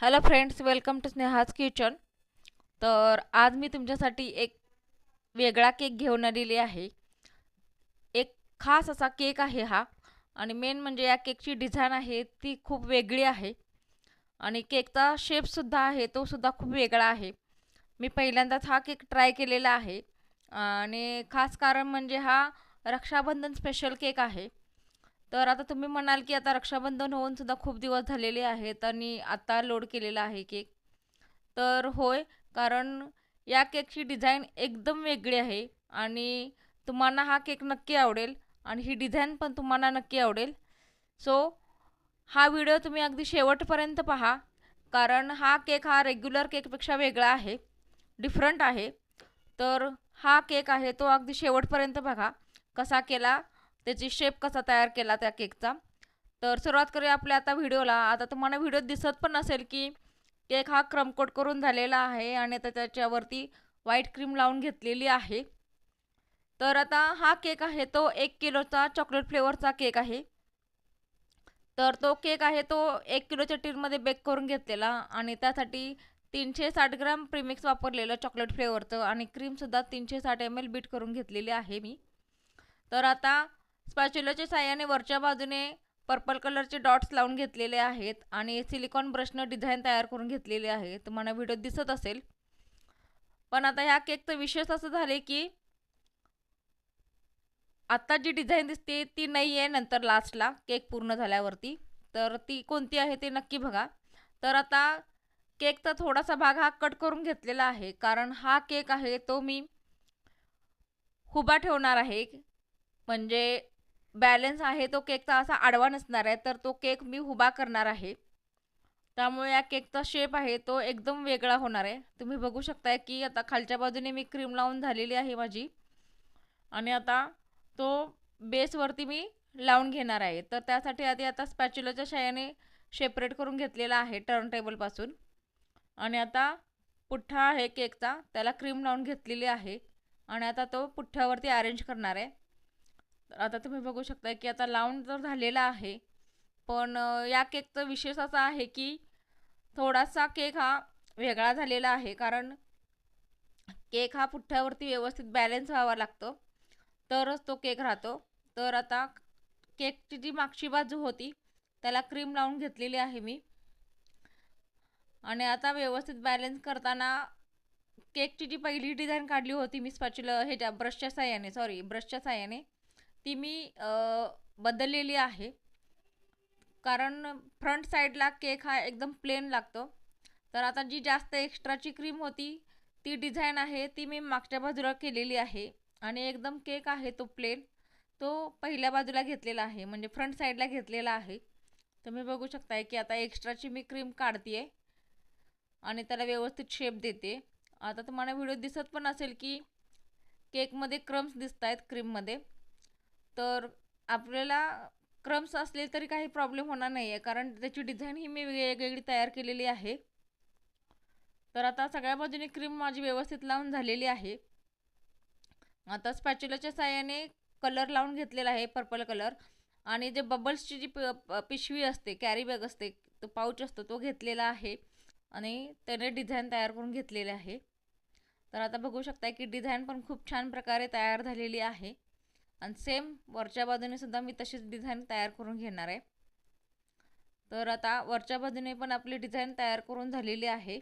Hello friends, welcome to Sneha's kitchen. तर आज मी तुमच्यासाठी एक वेगळा केक घेऊन आलेली आहे. एक खास असा केक आहे हा. आणि मेन म्हणजे या केकची डिझाईन आहे ती खूप वेगळी आहे. आणि केकचा शेपसुद्धा आहे तो सुद्धा खूप वेगळा आहे. मी पहिल्यांदाच हा केक ट्राय केलेला आहे. आणि खास कारण म्हणजे हा रक्षाबंधन स्पेशल केक आहे. तर आता तुम्ही म्हणाल की आता रक्षाबंधन होऊन सुद्धा खूप दिवस झालेले आहेत आणि आता लोड केलेला आहे केक. तर होय, कारण या केकची डिझाईन एकदम वेगळी आहे आणि तुम्हाला हा केक नक्की आवडेल आणि ही डिझाईन पण तुम्हाला नक्की आवडेल. सो हा व्हिडिओ तुम्ही अगदी शेवटपर्यंत पहा, कारण हा केक हा रेग्युलर केकपेक्षा वेगळा आहे, डिफरंट आहे. तर हा केक आहे तो अगदी शेवटपर्यंत बघा, कसा केला, त्याची शेप कसा तयार केला त्या केकचा. तर सुरुवात करूया आपल्या आता व्हिडिओला. आता तुम्हाला व्हिडिओ दिसत पण नसेल की केक हा क्रमकोट करून झालेला आहे आणि त्याच्यावरती व्हाईट क्रीम लावून घेतलेली आहे. तर आता हा केक आहे तो 1 किलोचा चॉकलेट फ्लेवरचा केक आहे. तर तो केक आहे तो 1 किलोच्या टीनमध्ये बेक करून घेतलेला आणि त्यासाठी 360 ग्राम प्रीमिक्स वापरलेलं चॉकलेट फ्लेवरचं आणि क्रीमसुद्धा 360 ml बीट करून घेतलेली आहे मी. तर आता स्पॅच्युलाच्या साहाय्याने वरच्या बाजूने पर्पल कलरचे डॉट्स लावून घेतलेले आहेत आणि सिलिकॉन ब्रशनं डिझाईन तयार करून घेतलेली आहे. तुम्हाला व्हिडिओ दिसत असेल. पण आता ह्या केकचं विशेष असं झाले की आता जी डिझाईन दिसते ती नाही आहे नंतर लास्टला केक पूर्ण झाल्यावरती. तर ती कोणती आहे ते नक्की बघा. तर आता केकचा थोडासा भाग हा कट करून घेतलेला आहे, कारण हा केक आहे तो मी उभा ठेवणार आहे. म्हणजे बॅलन्स आहे तो केकचा असा आडवा नसणार आहे, तर तो केक मी उभा करणार आहे. त्यामुळे या केकचा शेप आहे तो एकदम वेगळा होणार आहे. तुम्ही बघू शकताय की आता खालच्या बाजूने मी क्रीम लावून झालेली आहे माझी. आणि आता तो बेसवरती मी लावून घेणार आहे. तर त्यासाठी आधी आता स्पॅच्युलाच्या साहाय्याने सेपरेट करून घेतलेला आहे टर्न टेबलपासून. आणि आता पुठ्ठा आहे केकचा, त्याला क्रीम लावून घेतलेली आहे आणि आता तो पुठ्ठ्यावरती अरेंज करणार आहे. तर आता तुम्ही बघू शकता की आता लावून तर झालेला आहे. पण या केकचा विशेष असा आहे की थोडासा केक हा वेगळा झालेला आहे, कारण केक हा पुठ्ठ्यावरती व्यवस्थित बॅलन्स व्हावा लागतो, तरच तो केक राहतो. तर आता केकची जी मागची बाजू होती त्याला क्रीम लावून घेतलेली आहे मी. आणि आता व्यवस्थित बॅलन्स करताना केकची जी पहिली डिझाईन काढली होती मी स्पॅच्युला ह्याच्या ब्रशच्या साह्याने ती मी बदललेली आहे. कारण फ्रंट साईडला केक हा एकदम प्लेन लागतो. तर आता जी जास्त एक्स्ट्राची क्रीम होती ती डिझाईन आहे ती मी मागच्या बाजूला केलेली आहे आणि एकदम केक आहे तो प्लेन, तो पहिल्या बाजूला घेतलेला आहे, म्हणजे फ्रंट साईडला घेतलेला आहे. तुम्ही बघू शकताय की आता एक्स्ट्राची मी क्रीम काढते आणि त्याला व्यवस्थित शेप देते. आता तुम्हाला व्हिडिओ दिसत पण असेल की केकमध्ये क्रम्स दिसत आहेत क्रीममध्ये. तर आपल्याला क्रम्स असले तरी काही प्रॉब्लेम होणार नाही आहे, कारण त्याची डिझाईन ही मी वेगवेगळी तयार केलेली आहे. तर आता सगळ्या बाजूने क्रीम माझी व्यवस्थित लावून झालेली आहे. आता स्पॅच्युलाच्या साहाय्याने कलर लावून घेतलेला आहे, पर्पल कलर. आणि जे बबल्सची जी पिशवी असते, कॅरी बॅग असते, तो पाऊच असतो तो घेतलेला आहे आणि त्याने डिझाईन तयार करून घेतलेले आहे. तर आता बघू शकता की डिझाईन पण खूप छान प्रकारे तयार झालेली आहे आणि सेम वरच्या बाजूने सुद्धा मी तशीच डिझाईन तयार करून घेणार आहे. तर आता वरच्या बाजूने पण आपली डिझाईन तयार करून झालेली आहे.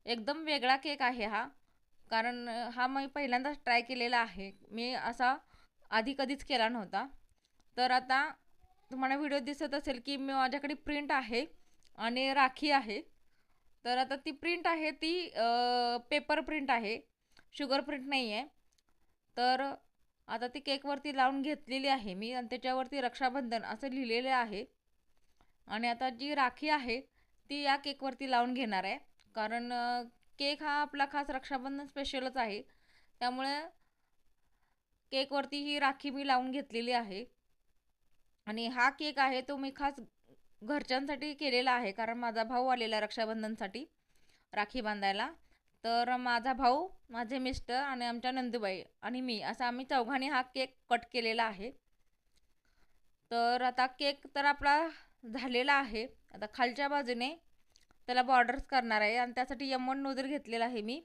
एकदम वेगळा केक आहे हा, कारण हा मी पहिल्यांदाच ट्राय केलेला आहे. मी असा आधी कधीच केला नव्हता. तर आता तुम्हाला व्हिडिओ दिसत असेल की मी माझ्याकडे प्रिंट आहे आणि राखी आहे. तर आता ती प्रिंट आहे ती पेपर प्रिंट आहे, शुगर प्रिंट नाही आहे. तर आता ती केकवरती लावून घेतलेली आहे मी आणि त्याच्यावरती रक्षाबंधन असं लिहिलेलं आहे. आणि आता जी राखी आहे ती या केकवरती लावून घेणार आहे, कारण केक हा आपला खास रक्षाबंधन स्पेशलच आहे. त्यामुळे केकवरती ही राखी मी लावून घेतलेली आहे. आणि हा केक आहे तो मी खास घरच्यांसाठी केलेला आहे, कारण माझा भाऊ आलेला रक्षाबंधनसाठी राखी बांधायला. तर माझा भाऊ, माझे मिस्टर आणि आमच्या नंदूबाई आणि मी असं आम्ही चौघांनी हा केक कट केलेला आहे. तर आता केक तर आपला झालेला आहे. आता खालच्या बाजूने त्याला बॉर्डर्स करणार आहे आणि त्यासाठी M1 नोझल घेतलेला आहे मी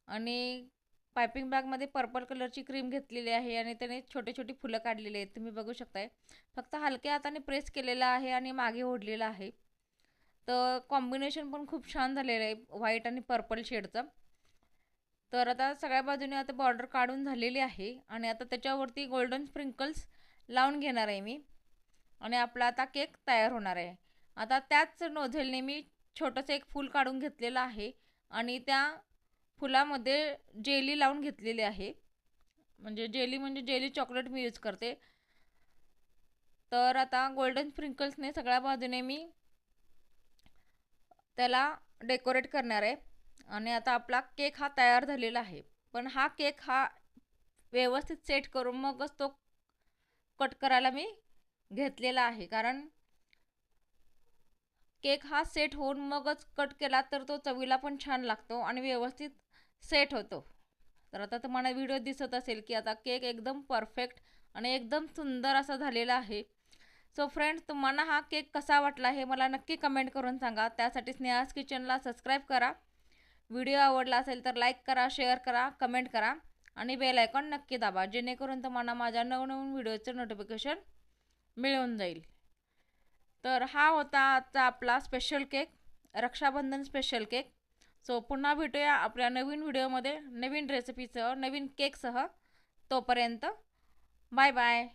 आणि पायपिंग बॅगमध्ये पर्पल कलरची क्रीम घेतलेली आहे आणि त्याने छोटे छोटे फुलं काढलेले आहेत, तुम्ही बघू शकताय. फक्त हलक्या हाताने प्रेस केलेला आहे आणि मागे ओढलेला आहे. तर कॉम्बिनेशन पण खूप छान झालेलं आहे व्हाईट आणि पर्पल शेडचं. तर आता सगळ्या बाजूने आता बॉर्डर काढून झालेली आहे आणि आता त्याच्यावरती गोल्डन स्प्रिंकल्स लावून घेणार आहे मी आणि आपला आता केक तयार होणार आहे. आता त्याच नोझेलने मी छोटंसं एक फूल काढून घेतलेलं आहे आणि त्या फुलामध्ये जेली लावून घेतलेली आहे. म्हणजे जेली चॉकलेट मी यूज करते. तर आता गोल्डन स्प्रिंकल्सने सगळ्या बाजूने मी त्याला डेकोरेट करणार आहे आणि आता आपला केक हा तयार झालेला आहे. पण हा केक हा व्यवस्थित सेट करून मगच तो कट करायला मी घेतलेला आहे, कारण केक हा सेट होऊन मगच कट केला तर तो चवीला पण छान लागतो आणि व्यवस्थित सेट होतो. तर आता तुम्हाला व्हिडिओ दिसत असेल की आता केक एकदम परफेक्ट आणि एकदम सुंदर असा झालेला आहे. सो फ्रेंड्स, तुम्हाला हा केक कसा वाटला हे मला नक्की कमेंट करून सांगा. त्यासाठी स्नेहाज किचनला सबस्क्राईब करा. व्हिडिओ आवडला असेल तर लाईक करा, शेअर करा, कमेंट करा आणि बेल आयकॉन नक्की दाबा, जेणेकरून तुम्हाला माझ्या नवनवीन व्हिडिओचं नोटिफिकेशन मिळून जाईल. तर हा होता आजचा आपला special cake, Raksha Bandhan special cake. So पुन्हा भेटूया आपल्या नवीन व्हिडिओमध्ये नवीन रेसिपीसह, नवीन केकसह. तोपर्यंत बाय बाय.